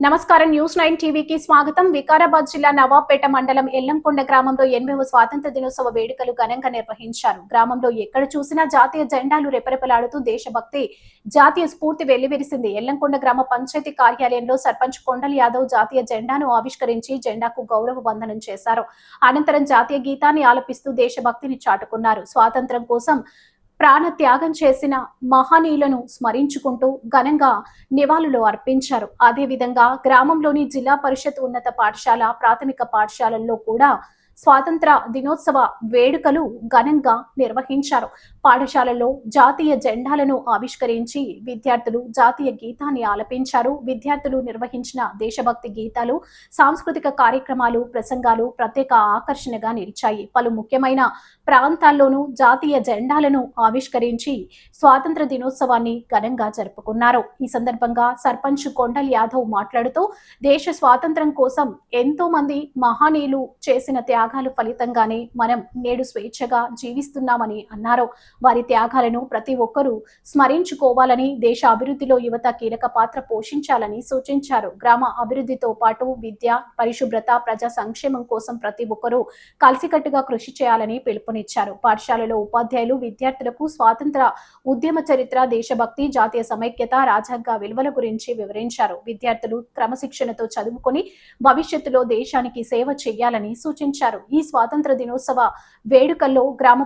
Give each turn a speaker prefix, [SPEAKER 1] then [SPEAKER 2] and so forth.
[SPEAKER 1] నమస్కారం న్యూస్ 9 టీవీకి స్వాగతం. వికారాబాద్ జిల్లా నవాబ్పేట మండలం ఎల్లంకొండ గ్రామంలో 80వ స్వాతంత్ర దినోత్సవ వేడుకలు ఘనంగా నిర్వహించారు. గ్రామంలో ఎక్కడ చూసినా జాతీయ జెండాలు రెపరెపలాడుతూ దేశభక్తి, జాతీయ స్ఫూర్తి వెల్లివిరిసింది. ఎల్లంకొండ గ్రామ పంచాయతీ కార్యాలయంలో సర్పంచ్ కొండల్ యాదవ్ జాతీయ జెండాను ఆవిష్కరించి జెండాకు గౌరవ వందనం చేశారు. అనంతరం జాతీయ గీతాన్ని ఆలపిస్తూ దేశభక్తిని చాటుకున్నారు. స్వాతంత్ర్యం కోసం ప్రాణ త్యాగం చేసిన మహనీయులను స్మరించుకుంటూ ఘనంగా నివాళులు అర్పించారు. అదేవిధంగా గ్రామంలోని జిల్లా పరిషత్ ఉన్నత పాఠశాల, ప్రాథమిక పాఠశాలల్లో కూడా స్వాతంత్ర దినోత్సవ వేడుకలు ఘనంగా నిర్వహించారు. పాఠశాలలో జాతీయ జెండాలను ఆవిష్కరించి విద్యార్థులు జాతీయ గీతాన్ని ఆలపించారు. విద్యార్థులు నిర్వహించిన దేశభక్తి గీతాలు, సాంస్కృతిక కార్యక్రమాలు, ప్రసంగాలు ప్రత్యేక ఆకర్షణగా నిలిచాయి. పలు ముఖ్యమైన ప్రాంతాల్లోనూ జాతీయ జెండాలను ఆవిష్కరించి స్వాతంత్ర దినోత్సవాన్ని ఘనంగా జరుపుకున్నారు. ఈ సందర్భంగా సర్పంచ్ కొండల్ యాదవ్ మాట్లాడుతూ దేశ స్వాతంత్ర్యం కోసం ఎంతో మంది మహనీయులు చేసిన త్యాగాలు ఫలితంగానే మనం నేడు స్వేచ్ఛగా జీవిస్తున్నామని అన్నారు. వారి త్యాగాలను ప్రతి ఒక్కరూ స్మరించుకోవాలని, దేశ అభివృద్ధిలో యువత కీలక పాత్ర పోషించాలని సూచించారు. గ్రామ అభివృద్ధితో పాటు విద్య, పరిశుభ్రత, ప్రజా సంక్షేమం కోసం ప్రతి ఒక్కరూ కలిసికట్టుగా కృషి చేయాలని పిలుపునిచ్చారు. పాఠశాలలో ఉపాధ్యాయులు విద్యార్థులకు స్వాతంత్ర ఉద్యమ చరిత్ర, దేశభక్తి, జాతీయ సమైక్యత, రాజ్యాంగ విలువల గురించి వివరించారు. విద్యార్థులు క్రమశిక్షణతో చదువుకొని భవిష్యత్తులో దేశానికి సేవ చేయాలని సూచించారు. ఈ స్వాతంత్ర దినోత్సవ వేడుకల్లో గ్రామ